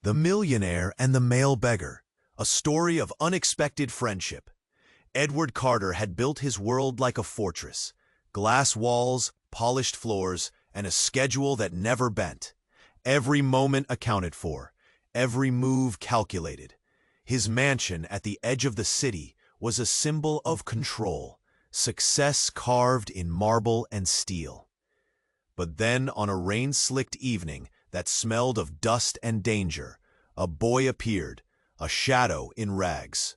The Millionaire and the Male Beggar, a story of unexpected friendship. Edward Carter had built his world like a fortress. Glass walls, polished floors, and a schedule that never bent. Every moment accounted for, every move calculated. His mansion at the edge of the city was a symbol of control, success carved in marble and steel. But then, on a rain-slicked evening that smelled of dust and danger, a boy appeared, a shadow in rags,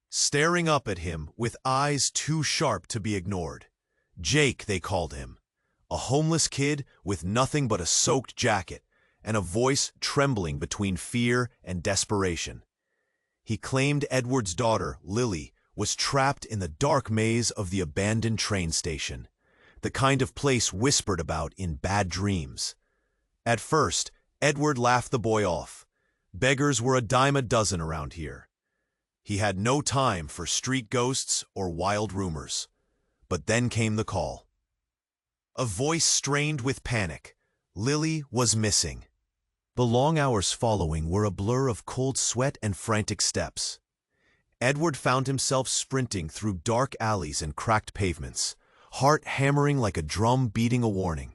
staring up at him with eyes too sharp to be ignored. Jake, they called him, a homeless kid with nothing but a soaked jacket and a voice trembling between fear and desperation. He claimed Edward's daughter, Lily, was trapped in the dark maze of the abandoned train station, the kind of place whispered about in bad dreams. At first, Edward laughed the boy off. Beggars were a dime a dozen around here. He had no time for street ghosts or wild rumors. But then came the call. A voice strained with panic. Lily was missing. The long hours following were a blur of cold sweat and frantic steps. Edward found himself sprinting through dark alleys and cracked pavements, heart hammering like a drum beating a warning.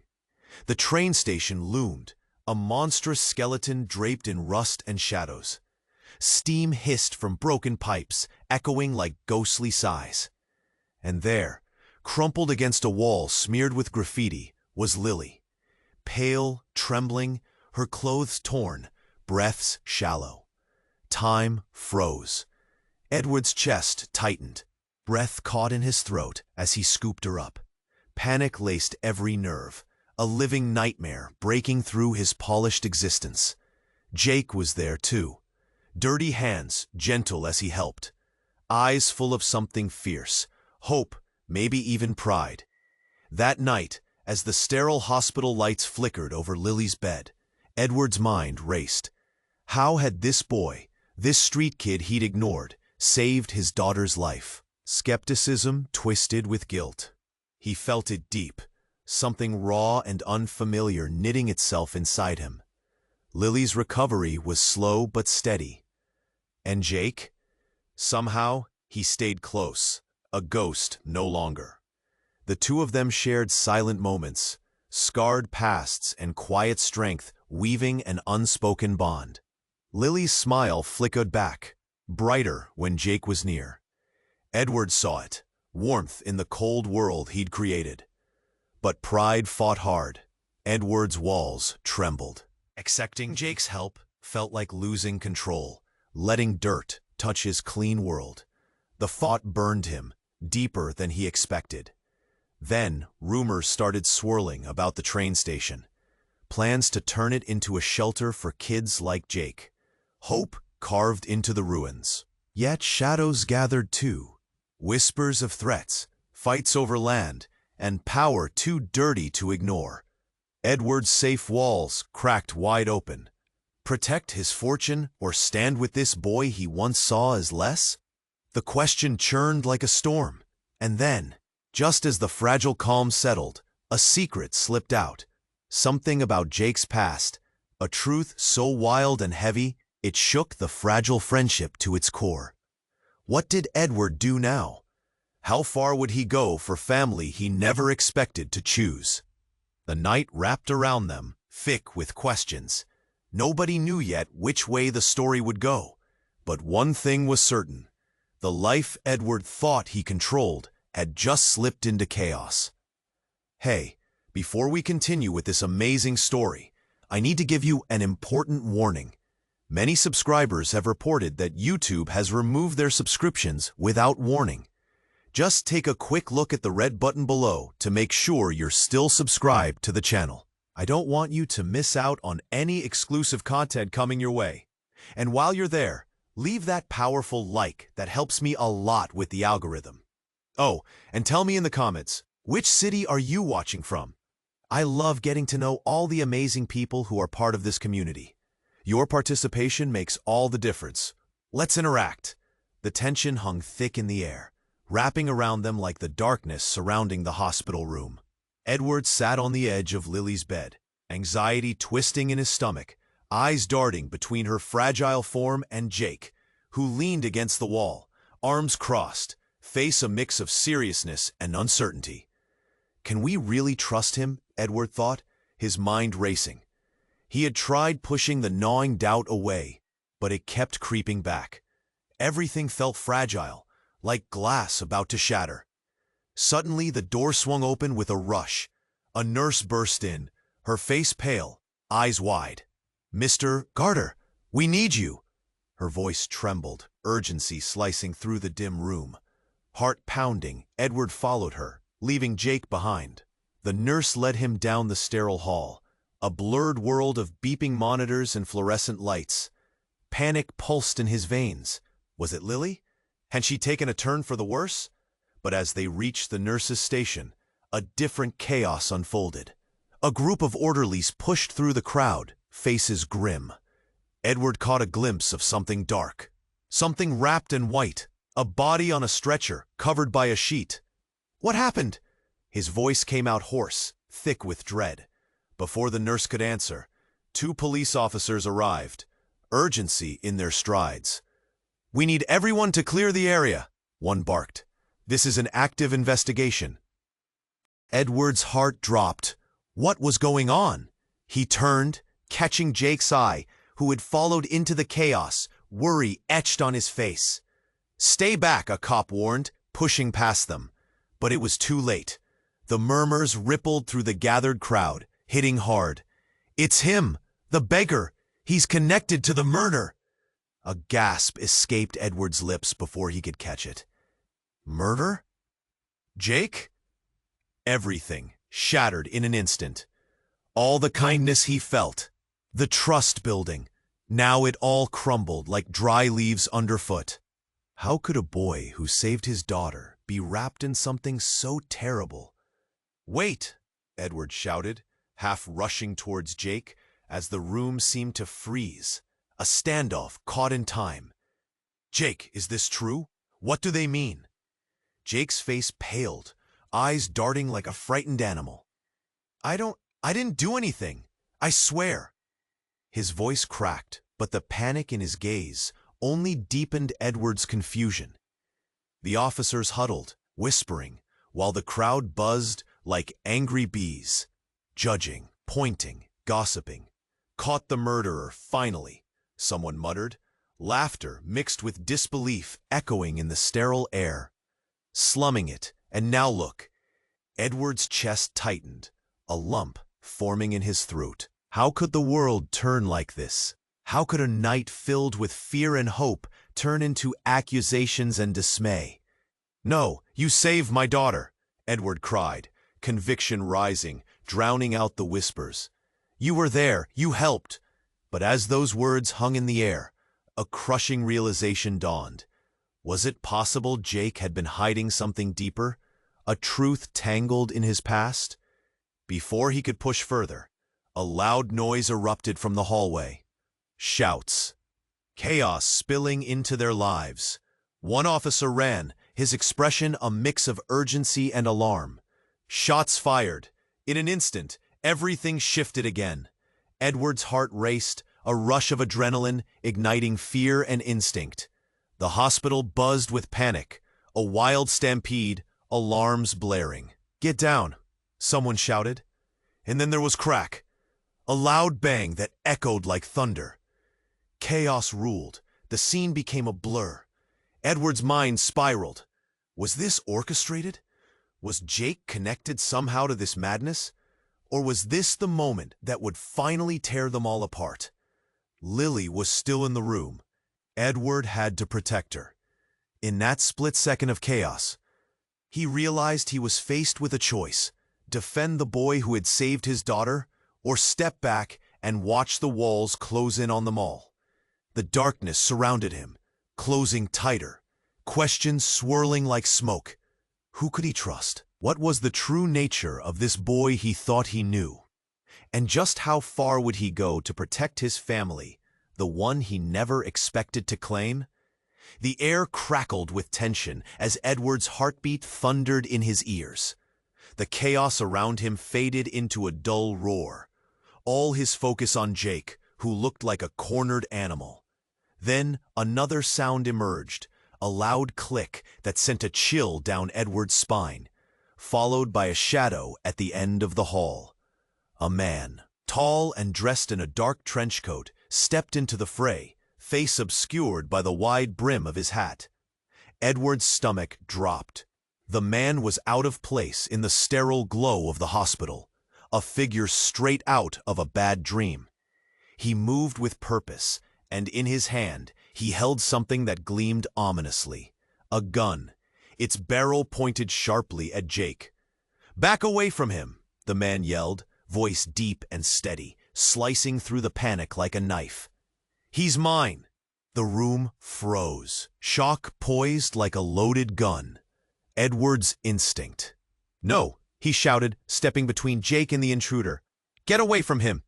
The train station loomed, a monstrous skeleton draped in rust and shadows. Steam hissed from broken pipes, echoing like ghostly sighs. And there, crumpled against a wall smeared with graffiti, was Lily. Pale, trembling, her clothes torn, breaths shallow. Time froze. Edward's chest tightened, breath caught in his throat as he scooped her up. Panic laced every nerve, a living nightmare breaking through his polished existence. Jake was there too, dirty hands gentle as he helped, eyes full of something fierce, hope, maybe even pride. That night, as the sterile hospital lights flickered over Lily's bed, Edward's mind raced. How had this boy, this street kid he'd ignored, saved his daughter's life? Skepticism twisted with guilt. He felt it deep, something raw and unfamiliar knitting itself inside him. Lily's recovery was slow but steady. And Jake? Somehow, he stayed close, a ghost no longer. The two of them shared silent moments, scarred pasts and quiet strength weaving an unspoken bond. Lily's smile flickered back, brighter when Jake was near. Edward saw it, warmth in the cold world he'd created. But pride fought hard. Edward's walls trembled. Accepting Jake's help felt like losing control, letting dirt touch his clean world. The thought burned him, deeper than he expected. Then, rumors started swirling about the train station. Plans to turn it into a shelter for kids like Jake. Hope carved into the ruins. Yet shadows gathered too. Whispers of threats, fights over land, and power too dirty to ignore. Edward's safe walls cracked wide open. Protect his fortune or stand with this boy he once saw as less? The question churned like a storm. And then, just as the fragile calm settled, a secret slipped out. Something about Jake's past, a truth so wild and heavy, it shook the fragile friendship to its core. What did Edward do now? How far would he go for family he never expected to choose? The night wrapped around them, thick with questions. Nobody knew yet which way the story would go. But one thing was certain. The life Edward thought he controlled had just slipped into chaos. Hey, before we continue with this amazing story, I need to give you an important warning. Many subscribers have reported that YouTube has removed their subscriptions without warning. Just take a quick look at the red button below to make sure you're still subscribed to the channel. I don't want you to miss out on any exclusive content coming your way. And while you're there, leave that powerful like that helps me a lot with the algorithm. Oh, and tell me in the comments, which city are you watching from? I love getting to know all the amazing people who are part of this community. Your participation makes all the difference. Let's interact. The tension hung thick in the air, wrapping around them like the darkness surrounding the hospital room. Edward sat on the edge of Lily's bed, anxiety twisting in his stomach, eyes darting between her fragile form and Jake, who leaned against the wall, arms crossed, face a mix of seriousness and uncertainty. Can we really trust him? Edward thought, his mind racing. He had tried pushing the gnawing doubt away, but it kept creeping back. Everything felt fragile, like glass about to shatter. Suddenly, the door swung open with a rush. A nurse burst in, her face pale, eyes wide. "Mr. Carter, we need you!" Her voice trembled, urgency slicing through the dim room. Heart pounding, Edward followed her, leaving Jake behind. The nurse led him down the sterile hall, a blurred world of beeping monitors and fluorescent lights. Panic pulsed in his veins. Was it Lily? Had she taken a turn for the worse? But as they reached the nurse's station, a different chaos unfolded. A group of orderlies pushed through the crowd, faces grim. Edward caught a glimpse of something dark. Something wrapped in white, a body on a stretcher, covered by a sheet. "What happened?" His voice came out hoarse, thick with dread. Before the nurse could answer, 2 police officers arrived, urgency in their strides. "We need everyone to clear the area," one barked. "This is an active investigation." Edward's heart dropped. What was going on? He turned, catching Jake's eye, who had followed into the chaos, worry etched on his face. "Stay back," a cop warned, pushing past them. But it was too late. The murmurs rippled through the gathered crowd, hitting hard. "It's him! The beggar! He's connected to the murder!" A gasp escaped Edward's lips before he could catch it. Murder? Jake? Everything shattered in an instant. All the kindness he felt, the trust building, now it all crumbled like dry leaves underfoot. How could a boy who saved his daughter be wrapped in something so terrible? "Wait!" Edward shouted, half rushing towards Jake as the room seemed to freeze. A standoff caught in time. "Jake, is this true? What do they mean?" Jake's face paled, eyes darting like a frightened animal. I didn't do anything. I swear." His voice cracked, but the panic in his gaze only deepened Edward's confusion. The officers huddled, whispering, while the crowd buzzed like angry bees. Judging, pointing, gossiping. "Caught the murderer, finally," someone muttered, laughter mixed with disbelief echoing in the sterile air. Slumming it, and now look. Edward's chest tightened, a lump forming in his throat. How could the world turn like this? How could a night filled with fear and hope turn into accusations and dismay? "No, you saved my daughter," Edward cried, conviction rising, drowning out the whispers. "You were there, you helped." But as those words hung in the air, a crushing realization dawned. Was it possible Jake had been hiding something deeper, a truth tangled in his past? Before he could push further, a loud noise erupted from the hallway. Shouts. Chaos spilling into their lives. One officer ran, his expression a mix of urgency and alarm. Shots fired. In an instant, everything shifted again. Edward's heart raced, a rush of adrenaline igniting fear and instinct. The hospital buzzed with panic, a wild stampede, alarms blaring. "Get down," someone shouted. And then there was crack, a loud bang that echoed like thunder. Chaos ruled. The scene became a blur. Edward's mind spiraled. Was this orchestrated? Was Jake connected somehow to this madness? Or was this the moment that would finally tear them all apart? Lily was still in the room. Edward had to protect her. In that split second of chaos, he realized he was faced with a choice: defend the boy who had saved his daughter, or step back and watch the walls close in on them all. The darkness surrounded him, closing tighter, questions swirling like smoke. Who could he trust? What was the true nature of this boy he thought he knew? And just how far would he go to protect his family, the one he never expected to claim? The air crackled with tension as Edward's heartbeat thundered in his ears. The chaos around him faded into a dull roar. All his focus on Jake, who looked like a cornered animal. Then another sound emerged, a loud click that sent a chill down Edward's spine, followed by a shadow at the end of the hall. A man, tall and dressed in a dark trench coat, stepped into the fray, face obscured by the wide brim of his hat. Edward's stomach dropped. The man was out of place in the sterile glow of the hospital, a figure straight out of a bad dream. He moved with purpose, and in his hand he held something that gleamed ominously. A gun, its barrel pointed sharply at Jake. "Back away from him," the man yelled, voice deep and steady, slicing through the panic like a knife. "He's mine." The room froze, shock poised like a loaded gun. Edward's instinct. "No," he shouted, stepping between Jake and the intruder. "Get away from him."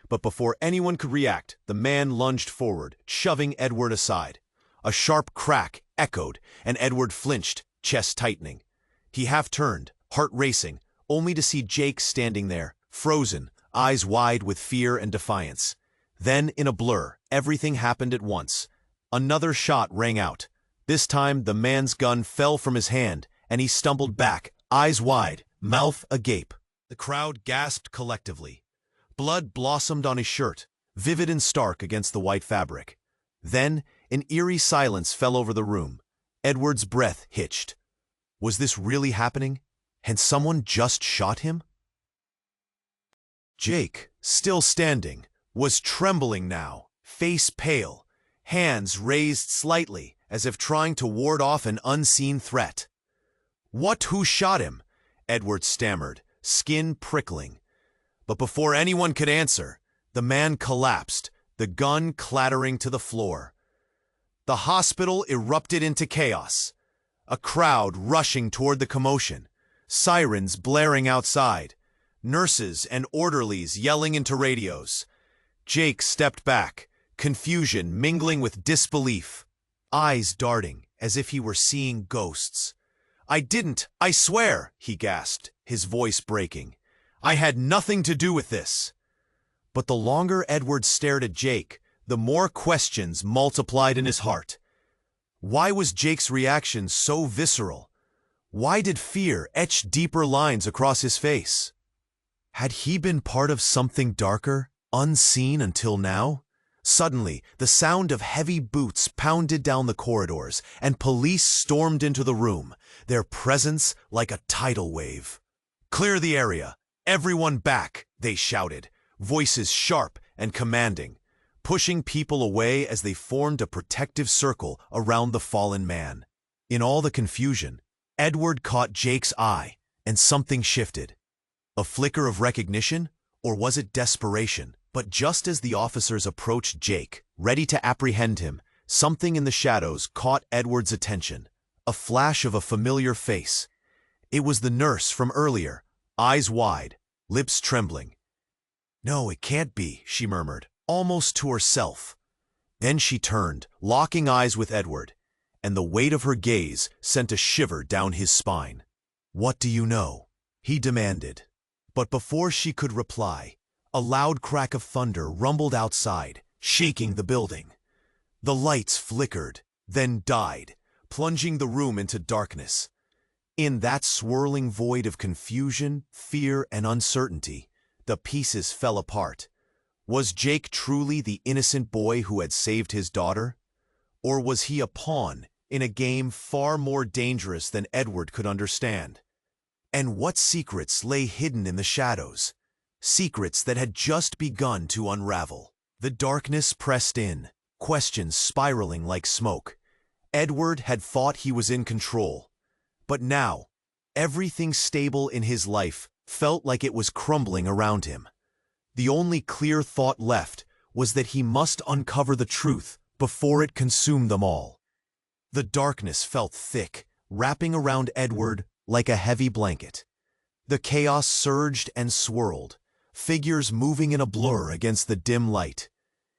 But before anyone could react, the man lunged forward, shoving Edward aside. A sharp crack echoed, and Edward flinched, chest tightening. He half-turned, heart racing, only to see Jake standing there, frozen, eyes wide with fear and defiance. Then, in a blur, everything happened at once. Another shot rang out. This time, the man's gun fell from his hand, and he stumbled back, eyes wide, mouth agape. The crowd gasped collectively. Blood blossomed on his shirt, vivid and stark against the white fabric. Then, an eerie silence fell over the room. Edward's breath hitched. Was this really happening? Had someone just shot him? Jake, still standing, was trembling now, face pale, hands raised slightly, as if trying to ward off an unseen threat. Who shot him?" Edward stammered, skin prickling. But before anyone could answer, the man collapsed, the gun clattering to the floor. The hospital erupted into chaos. A crowd rushing toward the commotion, sirens blaring outside, nurses and orderlies yelling into radios. Jake stepped back, confusion mingling with disbelief, eyes darting as if he were seeing ghosts. I swear," he gasped, his voice breaking. "I had nothing to do with this." But the longer Edward stared at Jake, the more questions multiplied in his heart. Why was Jake's reaction so visceral? Why did fear etch deeper lines across his face? Had he been part of something darker, unseen until now? Suddenly, the sound of heavy boots pounded down the corridors, and police stormed into the room, their presence like a tidal wave. "Clear the area! Everyone back!" they shouted, voices sharp and commanding, pushing people away as they formed a protective circle around the fallen man. In all the confusion, Edward caught Jake's eye, and something shifted. A flicker of recognition, or was it desperation? But just as the officers approached Jake, ready to apprehend him, something in the shadows caught Edward's attention. A flash of a familiar face. It was the nurse from earlier, eyes wide, lips trembling. "No, it can't be," she murmured, almost to herself. Then she turned, locking eyes with Edward, and the weight of her gaze sent a shiver down his spine. "What do you know?" he demanded. But before she could reply, a loud crack of thunder rumbled outside, shaking the building. The lights flickered, then died, plunging the room into darkness. In that swirling void of confusion, fear, and uncertainty, the pieces fell apart. Was Jake truly the innocent boy who had saved his daughter? Or was he a pawn in a game far more dangerous than Edward could understand? And what secrets lay hidden in the shadows? Secrets that had just begun to unravel. The darkness pressed in, questions spiraling like smoke. Edward had thought he was in control. But now, everything stable in his life felt like it was crumbling around him. The only clear thought left was that he must uncover the truth before it consumed them all. The darkness felt thick, wrapping around Edward like a heavy blanket. The chaos surged and swirled, figures moving in a blur against the dim light.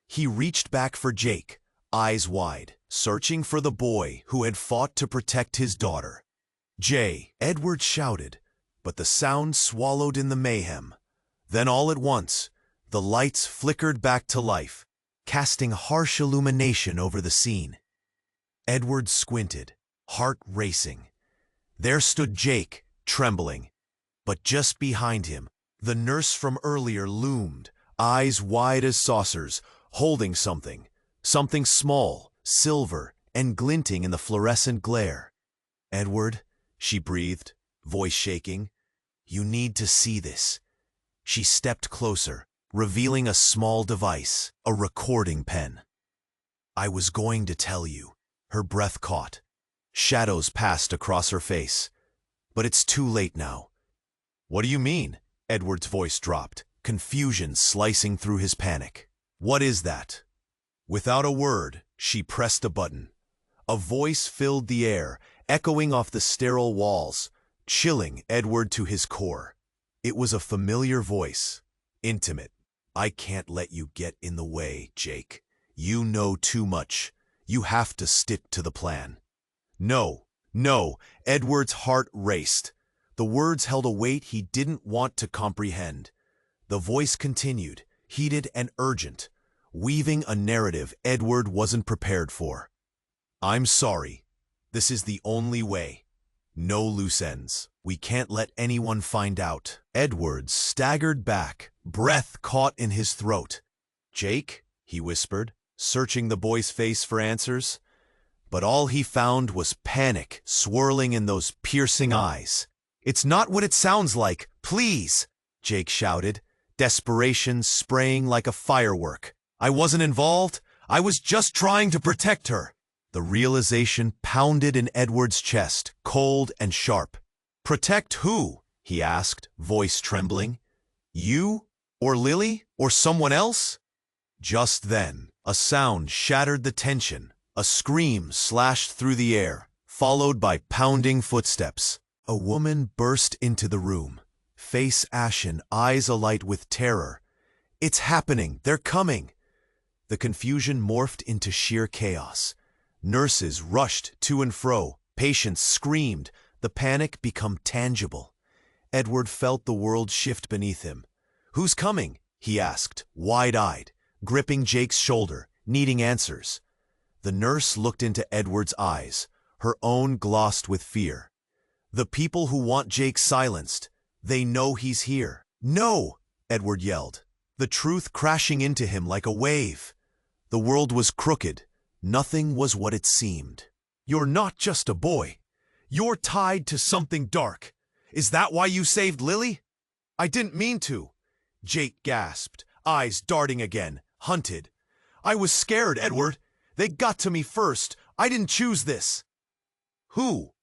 He reached back for Jake, eyes wide, searching for the boy who had fought to protect his daughter. "Jay!" Edward shouted, but the sound swallowed in the mayhem. Then all at once, The lights flickered back to life, casting harsh illumination over the scene. Edward squinted, heart racing. There stood Jake, trembling. But just behind him, the nurse from earlier loomed, eyes wide as saucers, holding something. Something small, silver, and glinting in the fluorescent glare. "Edward," she breathed, voice shaking, "you need to see this." She stepped closer, revealing a small device, a recording pen. "I was going to tell you." Her breath caught. Shadows passed across her face. "But it's too late now." "What do you mean?" Edward's voice dropped, confusion slicing through his panic. "What is that?" Without a word, she pressed a button. A voice filled the air, echoing off the sterile walls, chilling Edward to his core. It was a familiar voice, intimate. "I can't let you get in the way, Jake. You know too much. You have to stick to the plan." "No, no," Edward's heart raced. The words held a weight he didn't want to comprehend. The voice continued, heated and urgent, weaving a narrative Edward wasn't prepared for. "I'm sorry. This is the only way. No loose ends. We can't let anyone find out." Edward staggered back, breath caught in his throat. "Jake?" he whispered, searching the boy's face for answers. But all he found was panic swirling in those piercing eyes. "It's not what it sounds like, please!" Jake shouted, desperation spraying like a firework. "I wasn't involved. I was just trying to protect her." The realization pounded in Edward's chest, cold and sharp. "Protect who?" he asked, voice trembling. "You? Or Lily? Or someone else?" Just then, a sound shattered the tension. A scream slashed through the air, followed by pounding footsteps. A woman burst into the room, face ashen, eyes alight with terror. "It's happening! They're coming!" The confusion morphed into sheer chaos. Nurses rushed to and fro, patients screamed, the panic became tangible. Edward felt the world shift beneath him. "Who's coming?" he asked, wide-eyed, gripping Jake's shoulder, needing answers. The nurse looked into Edward's eyes, her own glossed with fear. "The people who want Jake silenced. They know he's here." "No!" Edward yelled, the truth crashing into him like a wave. The world was crooked. Nothing was what it seemed. "You're not just a boy. You're tied to something dark. Is that why you saved Lily?" "I didn't mean to," Jake gasped, eyes darting again, hunted. "I was scared, Edward. They got to me first. I didn't choose this." "Who?"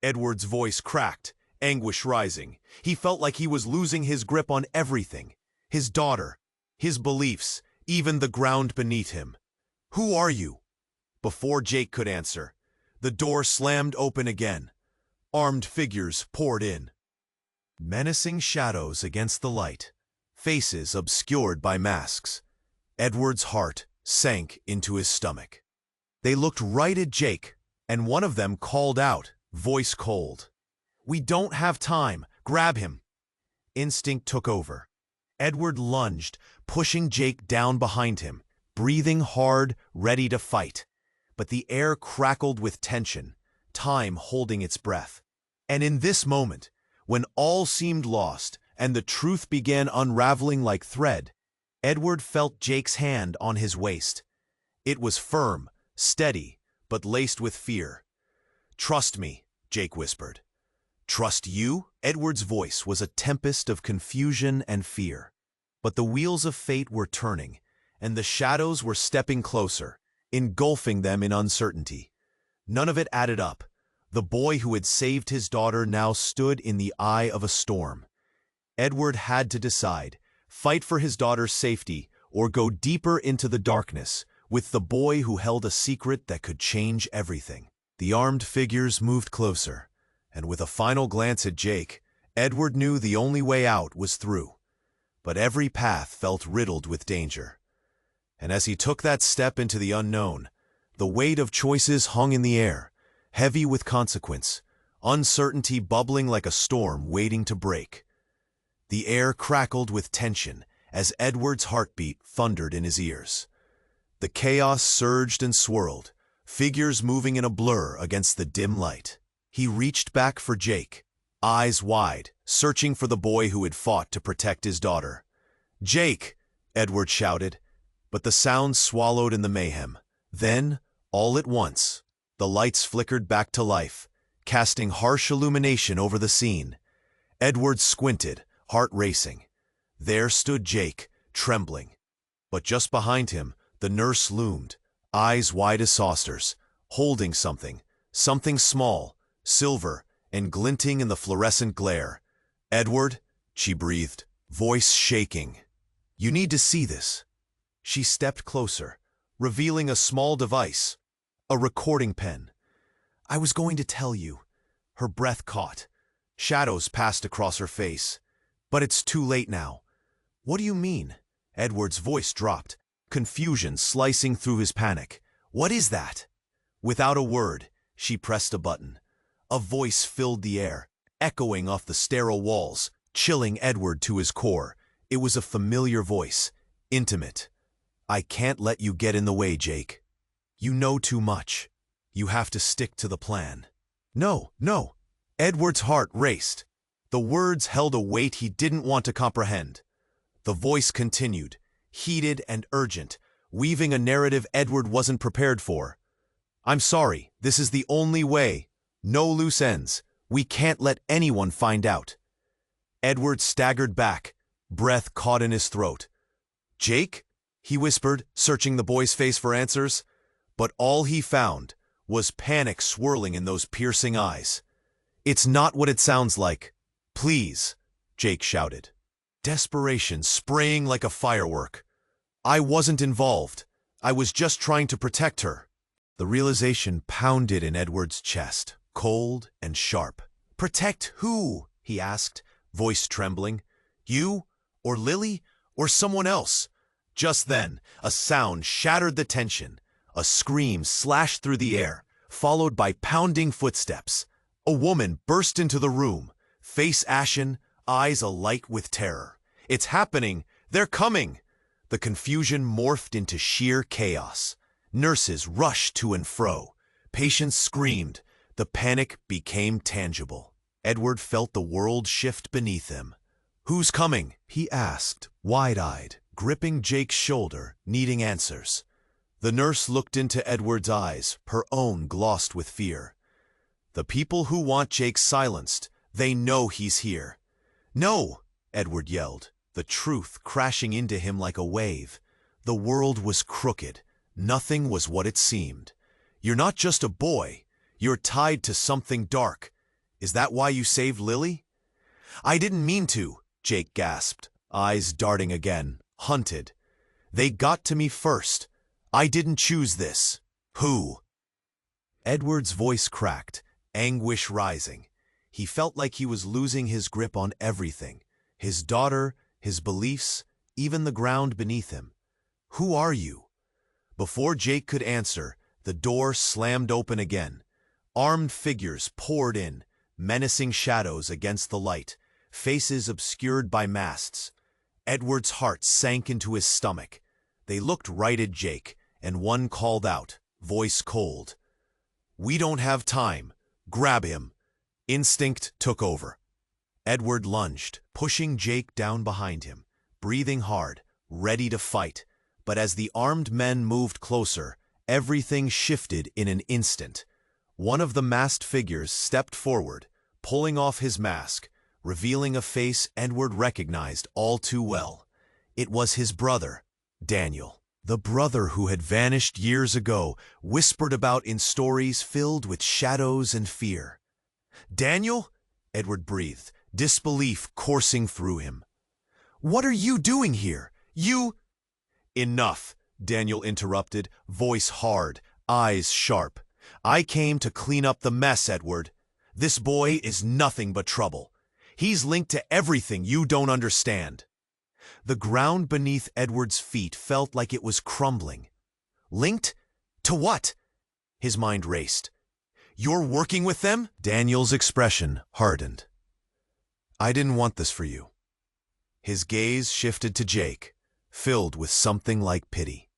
Edward's voice cracked, anguish rising. He felt like he was losing his grip on everything. His daughter, his beliefs, even the ground beneath him. "Who are you?" Before Jake could answer, the door slammed open again. Armed figures poured in. Menacing shadows against the light, faces obscured by masks. Edward's heart sank into his stomach. They looked right at Jake, and one of them called out, voice cold. "We don't have time. Grab him." Instinct took over. Edward lunged, pushing Jake down behind him, breathing hard, ready to fight. But the air crackled with tension, time holding its breath. And in this moment, when all seemed lost and the truth began unraveling like thread, Edward felt Jake's hand on his waist. It was firm, steady, but laced with fear. "Trust me," Jake whispered. "Trust you?" Edward's voice was a tempest of confusion and fear. But the wheels of fate were turning, and the shadows were stepping closer, engulfing them in uncertainty. None of it added up. The boy who had saved his daughter now stood in the eye of a storm. Edward had to decide, fight for his daughter's safety or go deeper into the darkness with the boy who held a secret that could change everything. The armed figures moved closer, and with a final glance at Jake, Edward knew the only way out was through. But every path felt riddled with danger. And as he took that step into the unknown, the weight of choices hung in the air, heavy with consequence, uncertainty bubbling like a storm waiting to break. The air crackled with tension, as Edward's heartbeat thundered in his ears. The chaos surged and swirled, figures moving in a blur against the dim light. He reached back for Jake, eyes wide, searching for the boy who had fought to protect his daughter. "Jake!" Edward shouted, but the sound swallowed in the mayhem. Then, all at once, the lights flickered back to life, casting harsh illumination over the scene. Edward squinted, heart racing. There stood Jake, trembling. But just behind him, the nurse loomed, eyes wide as saucers, holding something small, silver, and glinting in the fluorescent glare. "Edward," she breathed, voice shaking. "You need to see this." She stepped closer, revealing a small device, a recording pen. "I was going to tell you." Her breath caught. Shadows passed across her face. "But it's too late now." "What do you mean?" Edward's voice dropped, confusion slicing through his panic. "What is that?" Without a word, she pressed a button. A voice filled the air, echoing off the sterile walls, chilling Edward to his core. It was a familiar voice, intimate. "I can't let you get in the way, Jake. You know too much. You have to stick to the plan." "No, no." Edward's heart raced. The words held a weight he didn't want to comprehend. The voice continued, heated and urgent, weaving a narrative Edward wasn't prepared for. "I'm sorry, this is the only way. No loose ends. We can't let anyone find out." Edward staggered back, breath caught in his throat. "Jake?" he whispered, searching the boy's face for answers. But all he found was panic swirling in those piercing eyes. "It's not what it sounds like. Please," Jake shouted. Desperation spraying like a firework. "I wasn't involved. I was just trying to protect her." The realization pounded in Edward's chest, cold and sharp. "Protect who?" he asked, voice trembling. "You? Or Lily? Or someone else?" Just then, a sound shattered the tension. A scream slashed through the air, followed by pounding footsteps. A woman burst into the room, face ashen, eyes alight with terror. "It's happening! They're coming!" The confusion morphed into sheer chaos. Nurses rushed to and fro. Patients screamed. The panic became tangible. Edward felt the world shift beneath him. "Who's coming?" he asked, wide-eyed, gripping Jake's shoulder, needing answers. The nurse looked into Edward's eyes, her own glossed with fear. "The people who want Jake silenced. They know he's here." "No!" Edward yelled, the truth crashing into him like a wave. The world was crooked. Nothing was what it seemed. "You're not just a boy. You're tied to something dark. Is that why you saved Lily?" "I didn't mean to," Jake gasped, eyes darting again, hunted. "They got to me first. I didn't choose this." "Who?" Edward's voice cracked, anguish rising. He felt like he was losing his grip on everything. His daughter, his beliefs, even the ground beneath him. "Who are you?" Before Jake could answer, the door slammed open again. Armed figures poured in, menacing shadows against the light, faces obscured by masks. Edward's heart sank into his stomach. They looked right at Jake, and one called out, voice cold. "We don't have time. Grab him." Instinct took over. Edward lunged, pushing Jake down behind him, breathing hard, ready to fight. But as the armed men moved closer, everything shifted in an instant. One of the masked figures stepped forward, pulling off his mask, revealing a face Edward recognized all too well. It was his brother, Daniel. The brother who had vanished years ago, whispered about in stories filled with shadows and fear. "Daniel?" Edward breathed, disbelief coursing through him. "What are you doing here? You—" "Enough," Daniel interrupted, voice hard, eyes sharp. "I came to clean up the mess, Edward. This boy is nothing but trouble. He's linked to everything you don't understand." The ground beneath Edward's feet felt like it was crumbling. "Linked? To what?" His mind raced. "You're working with them?" Daniel's expression hardened. "I didn't want this for you." His gaze shifted to Jake, filled with something like pity.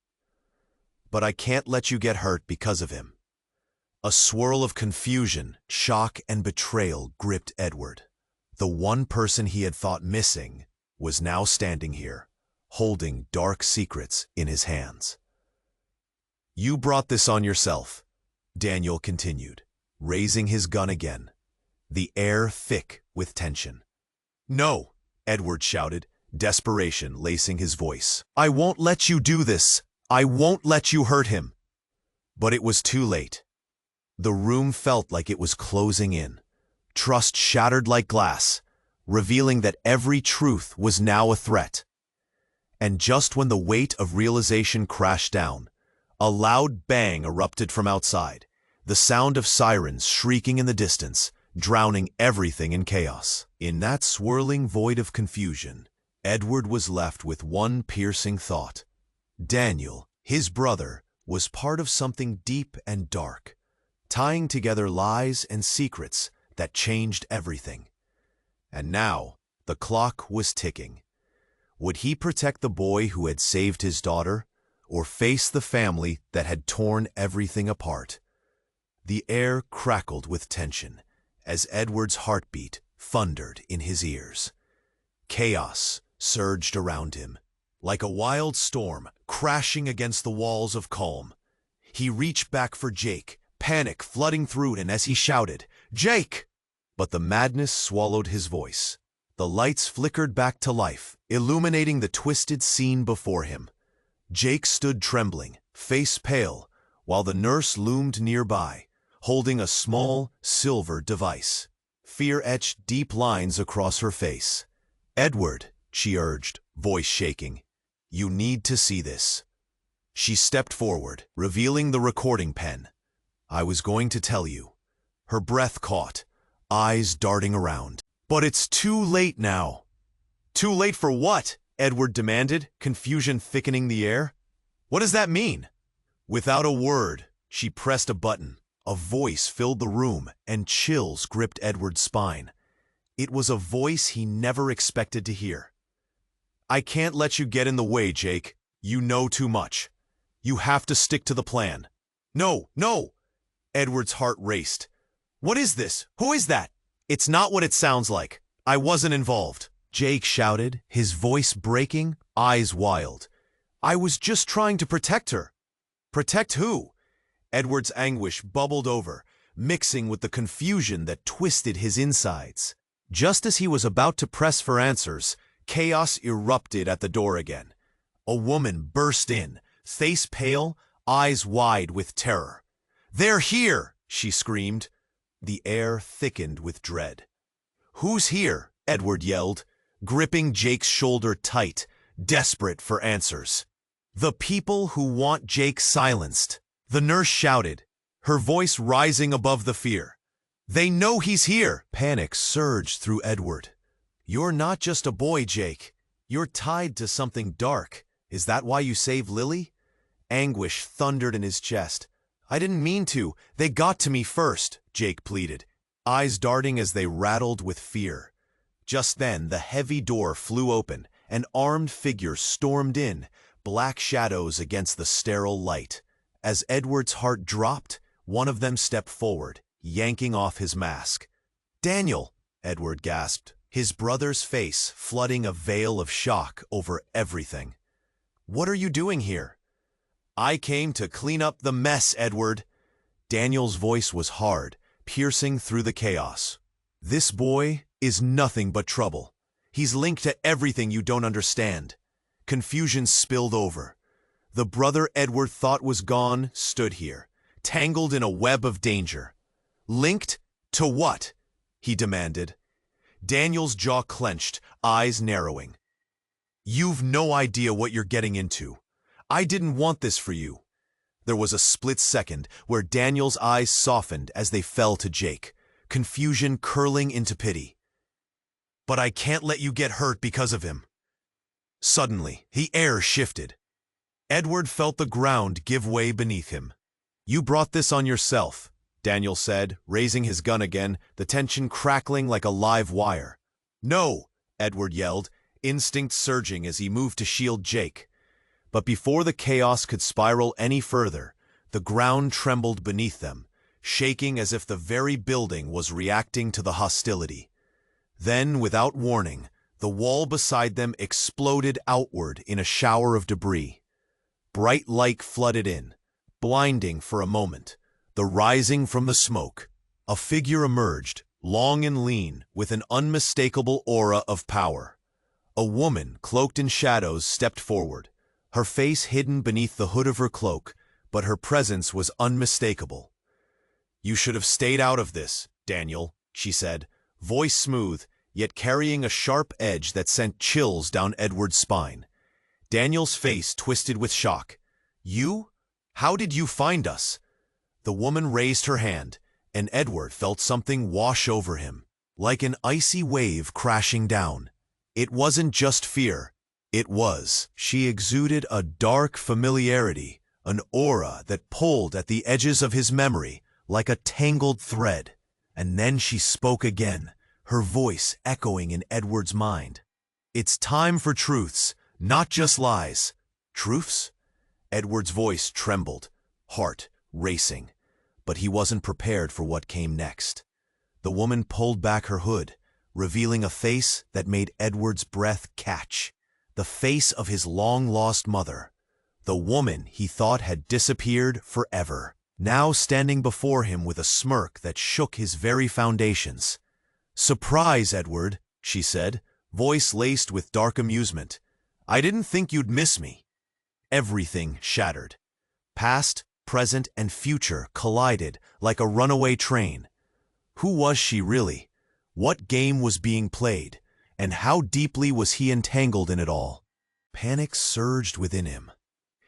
"But I can't let you get hurt because of him." A swirl of confusion, shock, and betrayal gripped Edward. The one person he had thought missing was now standing here, holding dark secrets in his hands. "You brought this on yourself," Daniel continued, raising his gun again, the air thick with tension. "No," Edward shouted, desperation lacing his voice. "I won't let you do this. I won't let you hurt him." But it was too late. The room felt like it was closing in. Trust shattered like glass, revealing that every truth was now a threat. And just when the weight of realization crashed down, a loud bang erupted from outside, the sound of sirens shrieking in the distance, drowning everything in chaos. In that swirling void of confusion, Edward was left with one piercing thought. Daniel, his brother, was part of something deep and dark, tying together lies and secrets that changed everything. And now, the clock was ticking. Would he protect the boy who had saved his daughter, or face the family that had torn everything apart? The air crackled with tension as Edward's heartbeat thundered in his ears. Chaos surged around him, like a wild storm crashing against the walls of calm. He reached back for Jake, panic flooding through him as he shouted, "Jake!" But the madness swallowed his voice. The lights flickered back to life, illuminating the twisted scene before him. Jake stood trembling, face pale, while the nurse loomed nearby, holding a small, silver device. Fear etched deep lines across her face. "Edward," she urged, voice shaking, "you need to see this." She stepped forward, revealing the recording pen. "I was going to tell you." Her breath caught, eyes darting around. "But it's too late now." "Too late for what?" Edward demanded, confusion thickening the air. "What does that mean?" Without a word, she pressed a button. A voice filled the room, and chills gripped Edward's spine. It was a voice he never expected to hear. "I can't let you get in the way, Jake. You know too much. You have to stick to the plan." "No, no!" Edward's heart raced. "What is this? Who is that?" "It's not what it sounds like. I wasn't involved," Jake shouted, his voice breaking, eyes wild. "I was just trying to protect her." "Protect who?" Edward's anguish bubbled over, mixing with the confusion that twisted his insides. Just as he was about to press for answers, chaos erupted at the door again. A woman burst in, face pale, eyes wide with terror. "They're here!" she screamed. The air thickened with dread. "Who's here?" Edward yelled, gripping Jake's shoulder tight, desperate for answers. "The people who want Jake silenced," the nurse shouted, her voice rising above the fear. "They know he's here!" Panic surged through Edward. "You're not just a boy, Jake. You're tied to something dark. Is that why you saved Lily?" Anguish thundered in his chest. "I didn't mean to. They got to me first," Jake pleaded, eyes darting as they rattled with fear. Just then, the heavy door flew open, and armed figures stormed in, black shadows against the sterile light. As Edward's heart dropped, one of them stepped forward, yanking off his mask. "Daniel!" Edward gasped, his brother's face flooding a veil of shock over everything. "What are you doing here?" "I came to clean up the mess, Edward." Daniel's voice was hard, piercing through the chaos. "This boy is nothing but trouble. He's linked to everything you don't understand." Confusion spilled over. The brother Edward thought was gone stood here, tangled in a web of danger. "Linked to what?" he demanded. Daniel's jaw clenched, eyes narrowing. "You've no idea what you're getting into. I didn't want this for you." There was a split second where Daniel's eyes softened as they fell to Jake, confusion curling into pity. "But I can't let you get hurt because of him." Suddenly, the air shifted. Edward felt the ground give way beneath him. "You brought this on yourself," Daniel said, raising his gun again, the tension crackling like a live wire. "No," Edward yelled, instinct surging as he moved to shield Jake. But before the chaos could spiral any further, the ground trembled beneath them, shaking as if the very building was reacting to the hostility. Then, without warning, the wall beside them exploded outward in a shower of debris. Bright light flooded in, blinding for a moment. The rising from the smoke, a figure emerged, long and lean, with an unmistakable aura of power. A woman, cloaked in shadows, stepped forward, her face hidden beneath the hood of her cloak, but her presence was unmistakable. "You should have stayed out of this, Daniel," she said, voice smooth, yet carrying a sharp edge that sent chills down Edward's spine. Daniel's face twisted with shock. "You? How did you find us?" The woman raised her hand, and Edward felt something wash over him, like an icy wave crashing down. It wasn't just fear. She exuded a dark familiarity, an aura that pulled at the edges of his memory like a tangled thread. And then she spoke again, her voice echoing in Edward's mind. "It's time for truths, not just lies." "Truths?" Edward's voice trembled, heart racing, but he wasn't prepared for what came next. The woman pulled back her hood, revealing a face that made Edward's breath catch. The face of his long-lost mother. The woman he thought had disappeared forever, now standing before him with a smirk that shook his very foundations. "Surprise, Edward," she said, voice laced with dark amusement. "I didn't think you'd miss me." Everything shattered. Past, present, and future collided like a runaway train. Who was she really? What game was being played? And how deeply was he entangled in it all? Panic surged within him.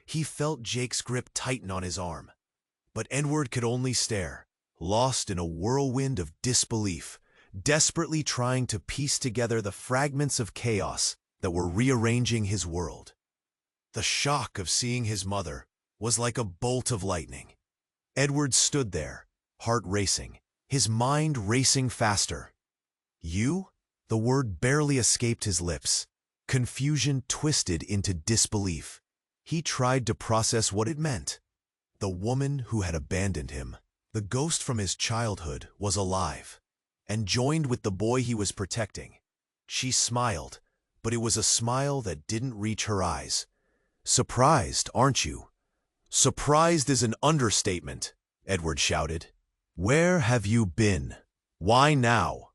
He felt Jake's grip tighten on his arm. But Edward could only stare, lost in a whirlwind of disbelief, desperately trying to piece together the fragments of chaos that were rearranging his world. The shock of seeing his mother was like a bolt of lightning. Edward stood there, heart racing, his mind racing faster. "You?" The word barely escaped his lips. Confusion twisted into disbelief. He tried to process what it meant. The woman who had abandoned him, the ghost from his childhood, was alive, and joined with the boy he was protecting. She smiled, but it was a smile that didn't reach her eyes. "Surprised, aren't you?" "Surprised is an understatement," Edward shouted. "Where have you been? Why now?"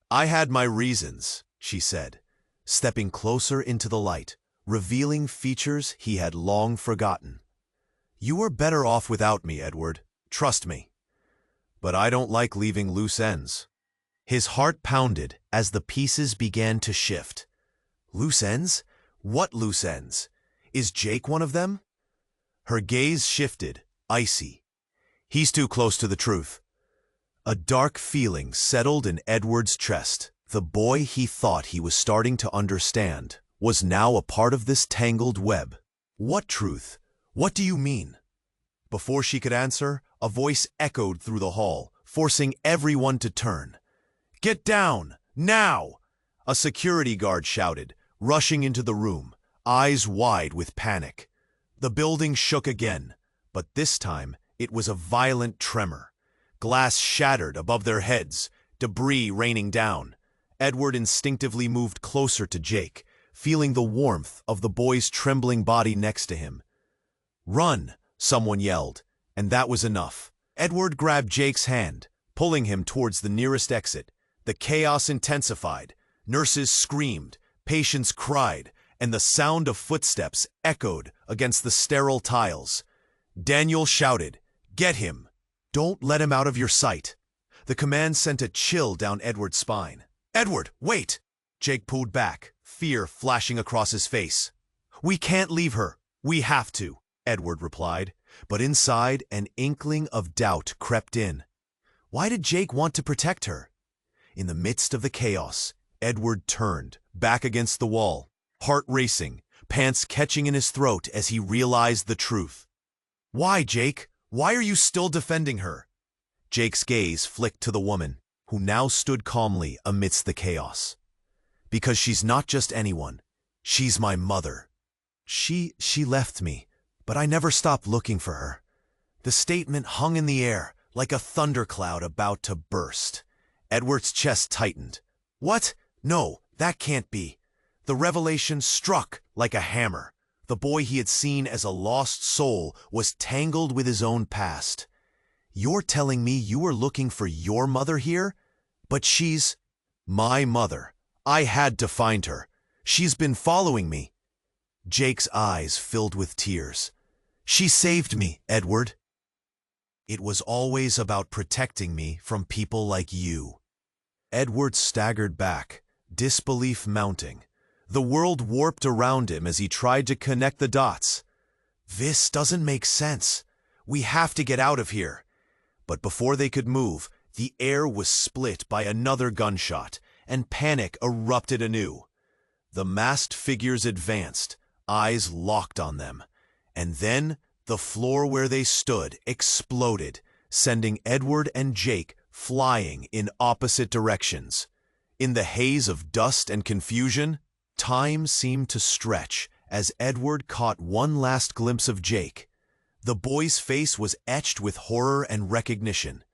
"I had my reasons," she said, stepping closer into the light, revealing features he had long forgotten. "You were better off without me, Edward. Trust me. But I don't like leaving loose ends." His heart pounded as the pieces began to shift. "Loose ends? What loose ends? Is Jake one of them?" Her gaze shifted, icy. "He's too close to the truth." A dark feeling settled in Edward's chest. The boy he thought he was starting to understand was now a part of this tangled web. "What truth? What do you mean?" Before she could answer, a voice echoed through the hall, forcing everyone to turn. "Get down! Now!" A security guard shouted, rushing into the room, eyes wide with panic. The building shook again, but this time it was a violent tremor. Glass shattered above their heads, debris raining down. Edward instinctively moved closer to Jake, feeling the warmth of the boy's trembling body next to him. "Run!" someone yelled, and that was enough. Edward grabbed Jake's hand, pulling him towards the nearest exit. The chaos intensified. Nurses screamed, patients cried, and the sound of footsteps echoed against the sterile tiles. Daniel shouted, "Get him! Don't let him out of your sight." The command sent a chill down Edward's spine. "Edward, wait!" Jake pulled back, fear flashing across his face. "We can't leave her. We have to," Edward replied, but inside an inkling of doubt crept in. Why did Jake want to protect her? In the midst of the chaos, Edward turned, back against the wall, heart racing, pants catching in his throat as he realized the truth. "Why, Jake? Why are you still defending her?" Jake's gaze flicked to the woman, who now stood calmly amidst the chaos. Because she's not just anyone. She's my mother. She left me, but I never stopped looking for her. The statement hung in the air, like a thundercloud about to burst. Edward's chest tightened. What? No, that can't be. The revelation struck like a hammer. The boy he had seen as a lost soul was tangled with his own past. You're telling me you were looking for your mother here? But she's my mother. I had to find her. She's been following me. Jake's eyes filled with tears. She saved me, Edward. It was always about protecting me from people like you. Edward staggered back, disbelief mounting. The world warped around him as he tried to connect the dots. This doesn't make sense. We have to get out of here. But before they could move, the air was split by another gunshot, and panic erupted anew. The masked figures advanced, eyes locked on them. And then the floor where they stood exploded, sending Edward and Jake flying in opposite directions. In the haze of dust and confusion, time seemed to stretch as Edward caught one last glimpse of Jake. The boy's face was etched with horror and recognition.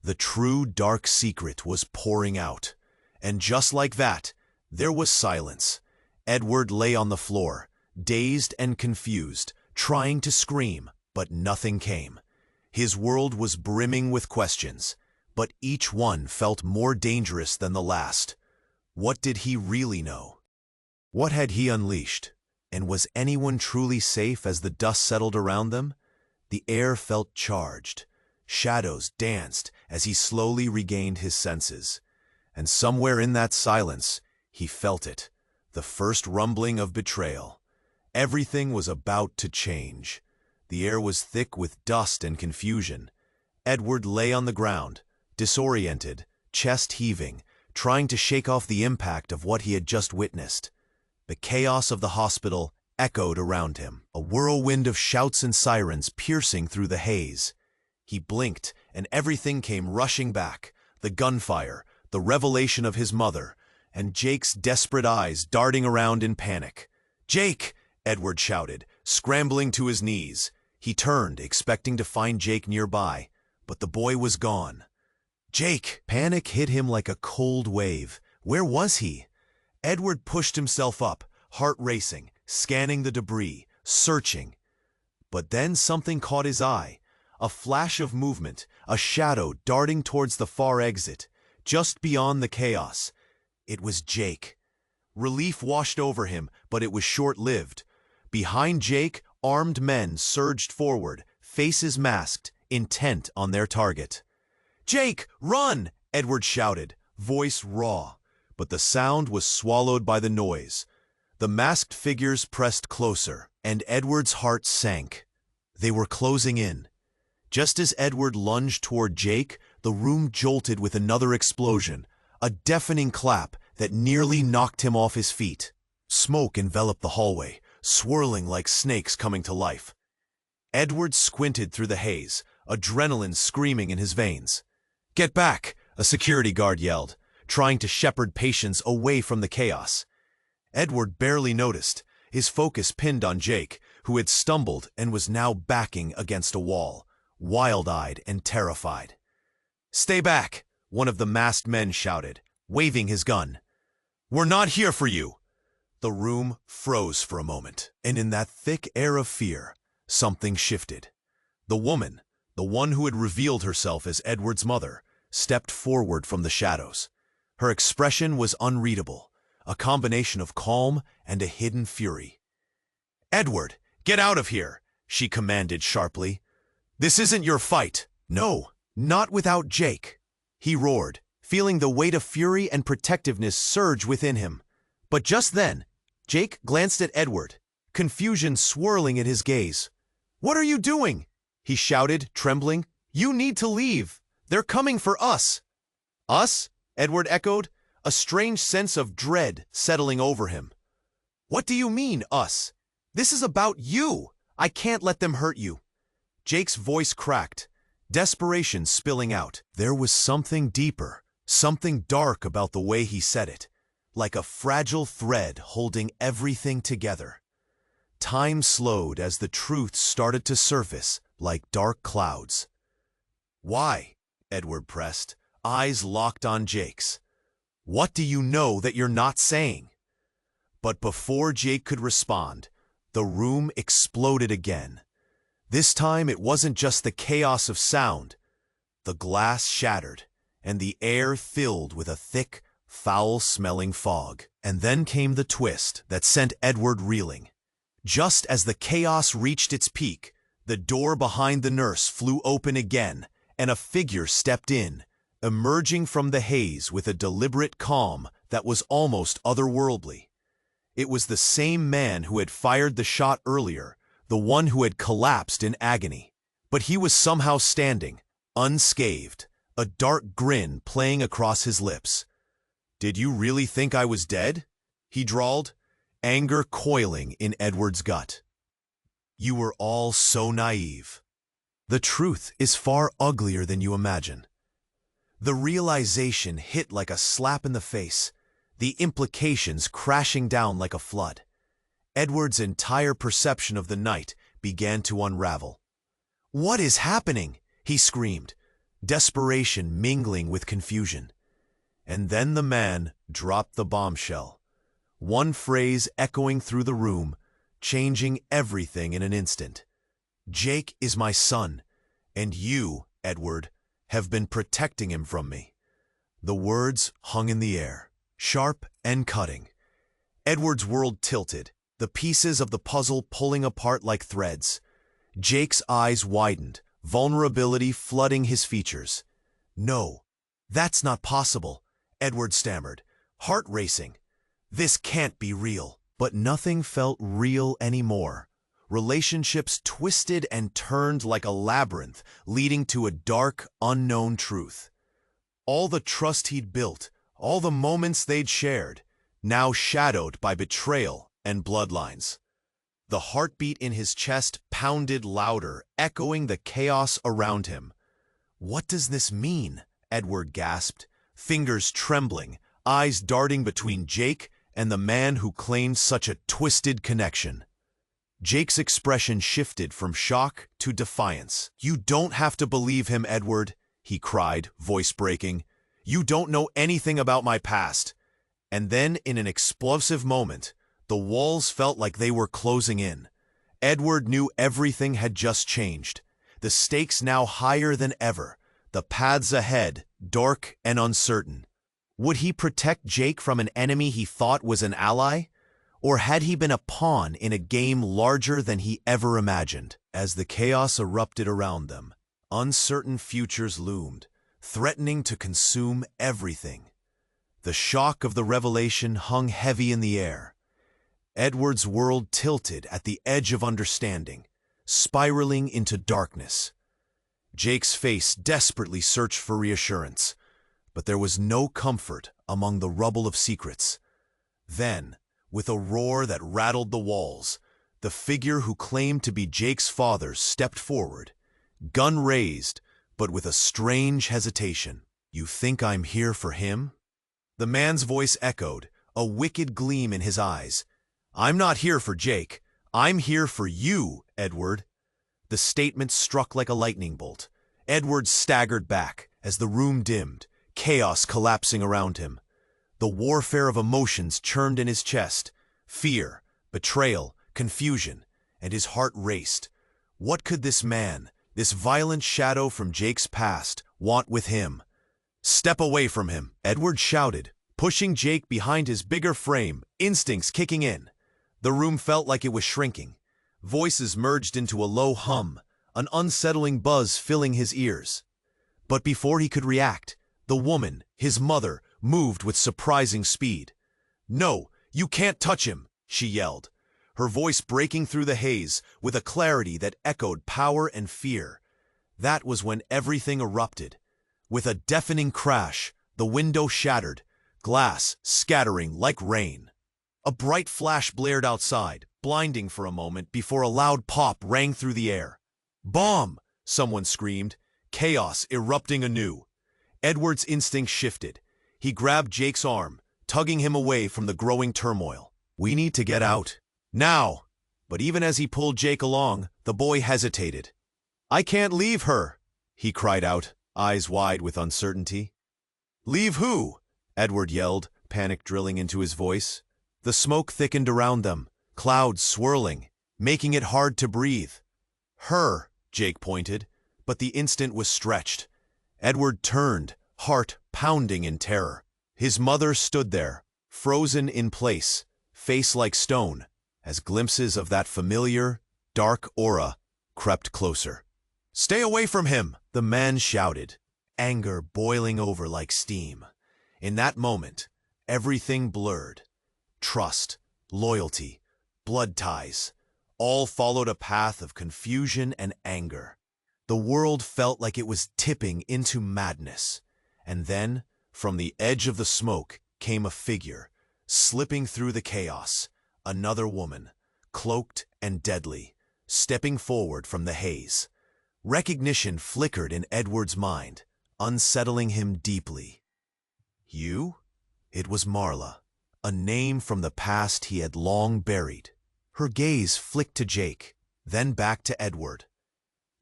The true dark secret was pouring out. And just like that, there was silence. Edward lay on the floor, dazed and confused, trying to scream, but nothing came. His world was brimming with questions, but each one felt more dangerous than the last. What did he really know? What had he unleashed? And was anyone truly safe as the dust settled around them? The air felt charged. Shadows danced as he slowly regained his senses. And somewhere in that silence, he felt it, the first rumbling of betrayal. Everything was about to change. The air was thick with dust and confusion. Edward lay on the ground, disoriented, chest heaving, trying to shake off the impact of what he had just witnessed. The chaos of the hospital echoed around him, a whirlwind of shouts and sirens piercing through the haze. He blinked, and everything came rushing back, the gunfire, the revelation of his mother, and Jake's desperate eyes darting around in panic. "Jake!" Edward shouted, scrambling to his knees. He turned, expecting to find Jake nearby, but the boy was gone. Jake! Panic hit him like a cold wave. Where was he? Edward pushed himself up, heart racing, scanning the debris, searching. But then something caught his eye. A flash of movement, a shadow darting towards the far exit, just beyond the chaos. It was Jake. Relief washed over him, but it was short-lived. Behind Jake, armed men surged forward, faces masked, intent on their target. "Jake, run!" Edward shouted, voice raw. But the sound was swallowed by the noise. The masked figures pressed closer, and Edward's heart sank. They were closing in. Just as Edward lunged toward Jake, the room jolted with another explosion, a deafening clap that nearly knocked him off his feet. Smoke enveloped the hallway, swirling like snakes coming to life. Edward squinted through the haze, adrenaline screaming in his veins. "Get back!" a security guard yelled, trying to shepherd patients away from the chaos. Edward barely noticed, his focus pinned on Jake, who had stumbled and was now backing against a wall, wild-eyed and terrified. "Stay back!" one of the masked men shouted, waving his gun. "We're not here for you!" The room froze for a moment, and in that thick air of fear, something shifted. The woman, the one who had revealed herself as Edward's mother, stepped forward from the shadows. Her expression was unreadable, a combination of calm and a hidden fury. "Edward, get out of here!" she commanded sharply. "This isn't your fight." "No, not without Jake," he roared, feeling the weight of fury and protectiveness surge within him. But just then, Jake glanced at Edward, confusion swirling in his gaze. "What are you doing?" he shouted, trembling. "You need to leave. They're coming for us." "Us?" Edward echoed, a strange sense of dread settling over him. "What do you mean, us? This is about you. I can't let them hurt you." Jake's voice cracked, desperation spilling out. There was something deeper, something dark about the way he said it. like a fragile thread holding everything together. Time slowed as the truth started to surface like dark clouds. "Why?" Edward pressed, eyes locked on Jake's. "What do you know that you're not saying?" But before Jake could respond, the room exploded again. This time it wasn't just the chaos of sound. The glass shattered, and the air filled with a thick, foul-smelling fog. And then came the twist that sent Edward reeling. Just as the chaos reached its peak, the door behind the nurse flew open again, and a figure stepped in, emerging from the haze with a deliberate calm that was almost otherworldly. It was the same man who had fired the shot earlier, the one who had collapsed in agony. But he was somehow standing, unscathed, a dark grin playing across his lips. "Did you really think I was dead?" he drawled, anger coiling in Edward's gut. "You were all so naive. The truth is far uglier than you imagine." The realization hit like a slap in the face, the implications crashing down like a flood. Edward's entire perception of the night began to unravel. "What is happening?" he screamed, desperation mingling with confusion. And then the man dropped the bombshell, one phrase echoing through the room, changing everything in an instant. "Jake is my son, and you, Edward, have been protecting him from me." The words hung in the air, sharp and cutting. Edward's world tilted, the pieces of the puzzle pulling apart like threads. Jake's eyes widened, vulnerability flooding his features. "No, that's not possible," Edward stammered, heart racing. "This can't be real." But nothing felt real anymore. Relationships twisted and turned like a labyrinth, leading to a dark, unknown truth. All the trust he'd built, all the moments they'd shared, now shadowed by betrayal and bloodlines. The heartbeat in his chest pounded louder, echoing the chaos around him. "What does this mean?" Edward gasped, fingers trembling, eyes darting between Jake and the man who claimed such a twisted connection. Jake's expression shifted from shock to defiance. "You don't have to believe him, Edward," he cried, voice breaking. "You don't know anything about my past." And then, in an explosive moment, the walls felt like they were closing in. Edward knew everything had just changed. The stakes now higher than ever, the paths ahead dark and uncertain. Would he protect Jake from an enemy he thought was an ally? Or had he been a pawn in a game larger than he ever imagined? As the chaos erupted around them, uncertain futures loomed, threatening to consume everything. The shock of the revelation hung heavy in the air. Edward's world tilted at the edge of understanding, spiraling into darkness. Jake's face desperately searched for reassurance, but there was no comfort among the rubble of secrets. Then, with a roar that rattled the walls, the figure who claimed to be Jake's father stepped forward, gun raised, but with a strange hesitation. "You think I'm here for him?" The man's voice echoed, a wicked gleam in his eyes. "I'm not here for Jake. I'm here for you, Edward." The statement struck like a lightning bolt. Edward staggered back as the room dimmed, chaos collapsing around him. The warfare of emotions churned in his chest. Fear, betrayal, confusion, and his heart raced. What could this man, this violent shadow from Jake's past, want with him? "Step away from him," Edward shouted, pushing Jake behind his bigger frame, instincts kicking in. The room felt like it was shrinking. Voices merged into a low hum, an unsettling buzz filling his ears. But before he could react, the woman, his mother, moved with surprising speed. "No, you can't touch him," she yelled, her voice breaking through the haze with a clarity that echoed power and fear. That was when everything erupted. With a deafening crash, the window shattered, glass scattering like rain. A bright flash blared outside, blinding for a moment before a loud pop rang through the air. "Bomb!" someone screamed, chaos erupting anew. Edward's instinct shifted. He grabbed Jake's arm, tugging him away from the growing turmoil. "We need to get out. Now!" But even as he pulled Jake along, the boy hesitated. "I can't leave her," he cried out, eyes wide with uncertainty. "Leave who?" Edward yelled, panic drilling into his voice. The smoke thickened around them, clouds swirling, making it hard to breathe. "Her," Jake pointed, but the instant was stretched. Edward turned, heart pounding in terror. His mother stood there, frozen in place, face like stone, as glimpses of that familiar, dark aura crept closer. "Stay away from him!" the man shouted, anger boiling over like steam. In that moment, everything blurred. Trust, loyalty, blood ties, all followed a path of confusion and anger. The world felt like it was tipping into madness. And then, from the edge of the smoke, came a figure, slipping through the chaos, another woman, cloaked and deadly, stepping forward from the haze. Recognition flickered in Edward's mind, unsettling him deeply. "You?" It was Marla, a name from the past he had long buried. Her gaze flicked to Jake, then back to Edward.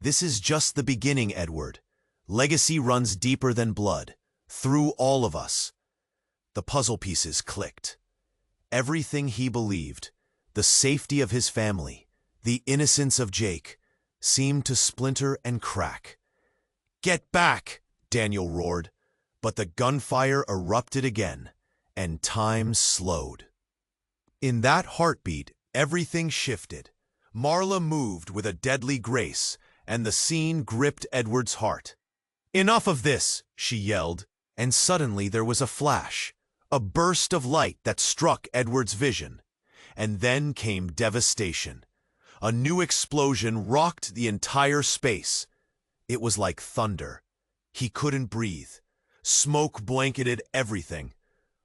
"This is just the beginning, Edward. Legacy runs deeper than blood, through all of us." The puzzle pieces clicked. Everything he believed, the safety of his family, the innocence of Jake, seemed to splinter and crack. "Get back!" Daniel roared, but the gunfire erupted again, and time slowed. In that heartbeat, everything shifted. Marla moved with a deadly grace, and the scene gripped Edward's heart. "Enough of this!" she yelled, and suddenly there was a flash, a burst of light that struck Edward's vision. And then came devastation. A new explosion rocked the entire space. It was like thunder. He couldn't breathe. Smoke blanketed everything.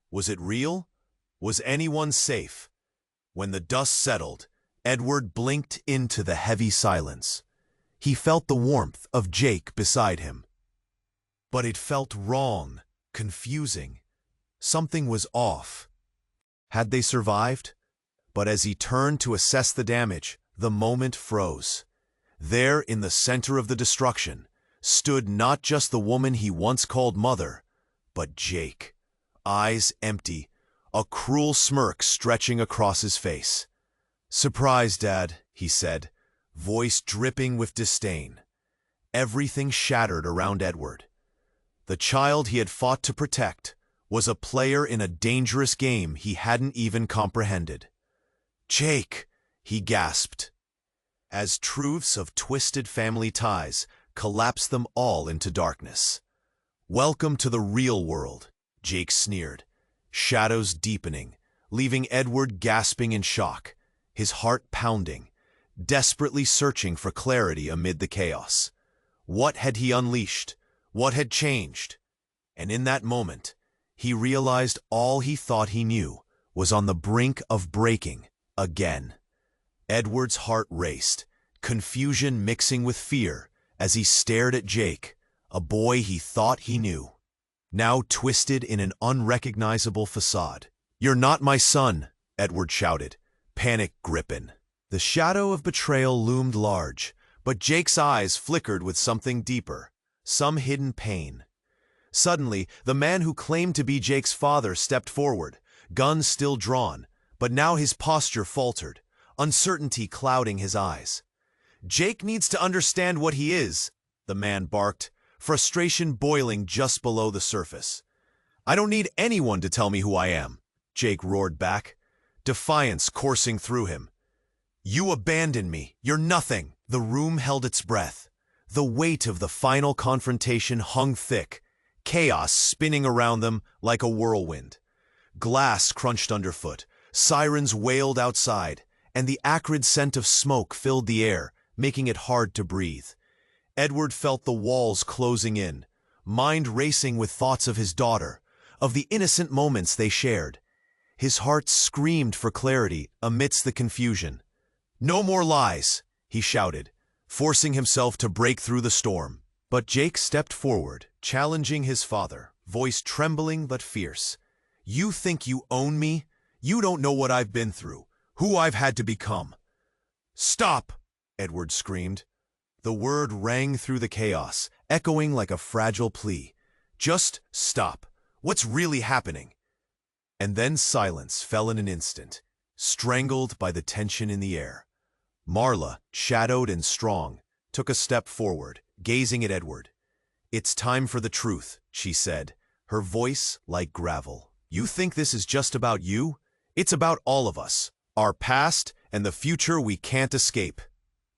Was it real? Was anyone safe? When the dust settled, Edward blinked into the heavy silence. He felt the warmth of Jake beside him. But it felt wrong, confusing. Something was off. Had they survived? But as he turned to assess the damage, the moment froze. There, in the center of the destruction, stood not just the woman he once called mother, but Jake, eyes empty, a cruel smirk stretching across his face. "Surprise, Dad," he said, voice dripping with disdain. Everything shattered around Edward. The child he had fought to protect was a player in a dangerous game he hadn't even comprehended. "Jake," he gasped, as truths of twisted family ties collapsed them all into darkness. "Welcome to the real world," Jake sneered, shadows deepening, leaving Edward gasping in shock, his heart pounding, desperately searching for clarity amid the chaos. What had he unleashed? What had changed? And in that moment, he realized all he thought he knew was on the brink of breaking again. Edward's heart raced, confusion mixing with fear as he stared at Jake, a boy he thought he knew, now twisted in an unrecognizable facade. "You're not my son," Edward shouted, panic gripping. The shadow of betrayal loomed large, but Jake's eyes flickered with something deeper, some hidden pain. Suddenly, the man who claimed to be Jake's father stepped forward, gun still drawn, but now his posture faltered, uncertainty clouding his eyes. "Jake needs to understand what he is," the man barked, frustration boiling just below the surface. "I don't need anyone to tell me who I am," Jake roared back, defiance coursing through him. "You abandoned me. You're nothing." The room held its breath. The weight of the final confrontation hung thick, chaos spinning around them like a whirlwind. Glass crunched underfoot, sirens wailed outside, and the acrid scent of smoke filled the air, making it hard to breathe. Edward felt the walls closing in, mind racing with thoughts of his daughter, of the innocent moments they shared. His heart screamed for clarity amidst the confusion. "No more lies," he shouted, forcing himself to break through the storm. But Jake stepped forward, challenging his father, voice trembling but fierce. You think you own me? You don't know what I've been through, who I've had to become. Stop! Edward screamed. The word rang through the chaos, echoing like a fragile plea. Just stop. What's really happening? And then silence fell in an instant, strangled by the tension in the air. Marla, shadowed and strong, took a step forward, gazing at Edward. It's time for the truth, she said, her voice like gravel. You think this is just about you? It's about all of us, our past and the future we can't escape.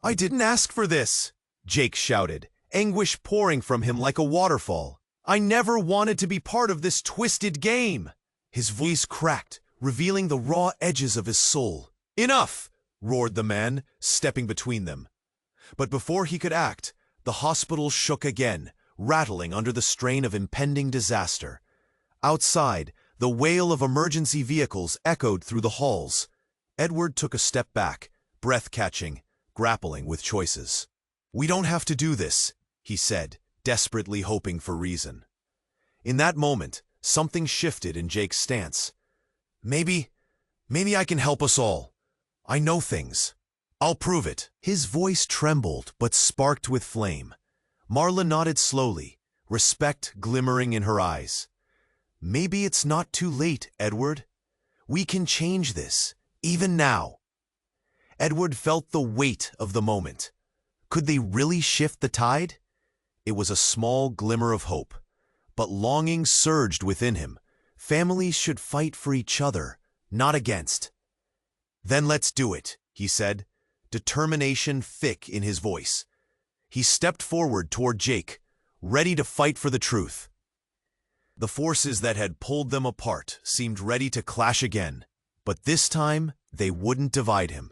I didn't ask for this, Jake shouted, anguish pouring from him like a waterfall. I never wanted to be part of this twisted game. His voice cracked, revealing the raw edges of his soul. Enough! Roared the man, stepping between them. But before he could act, the hospital shook again, rattling under the strain of impending disaster. Outside, the wail of emergency vehicles echoed through the halls. Edward took a step back, breath-catching, grappling with choices. We don't have to do this, he said, desperately hoping for reason. In that moment, something shifted in Jake's stance. Maybe I can help us all. I know things. I'll prove it. His voice trembled but sparked with flame. Marla nodded slowly, respect glimmering in her eyes. Maybe it's not too late, Edward. We can change this, even now. Edward felt the weight of the moment. Could they really shift the tide? It was a small glimmer of hope, but longing surged within him. Families should fight for each other, not against. Then let's do it, he said, determination thick in his voice. He stepped forward toward Jake, ready to fight for the truth. The forces that had pulled them apart seemed ready to clash again, but this time they wouldn't divide him.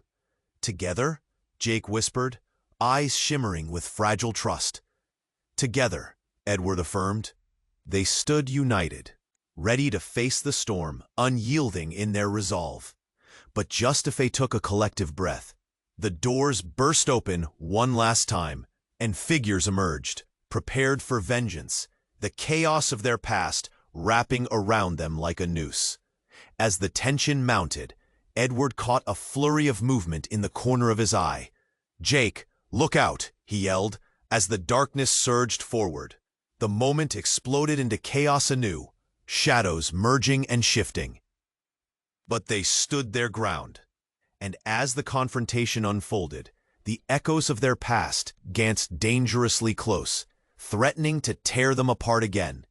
Together, Jake whispered, eyes shimmering with fragile trust. Together, Edward affirmed. They stood united, ready to face the storm, unyielding in their resolve. But just as they took a collective breath, the doors burst open one last time, and figures emerged, prepared for vengeance, the chaos of their past wrapping around them like a noose. As the tension mounted, Edward caught a flurry of movement in the corner of his eye. Jake, look out, he yelled, as the darkness surged forward. The moment exploded into chaos anew, shadows merging and shifting. But they stood their ground, and as the confrontation unfolded, the echoes of their past danced dangerously close, threatening to tear them apart again.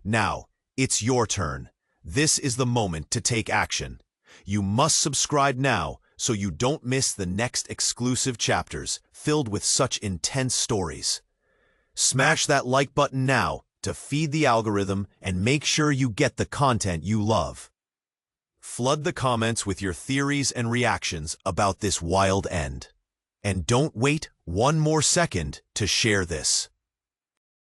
Now, it's your turn. This is the moment to take action. You must subscribe now so you don't miss the next exclusive chapters filled with such intense stories. Smash that like button now to feed the algorithm and make sure you get the content you love. Flood the comments with your theories and reactions about this wild end. And don't wait one more second to share this.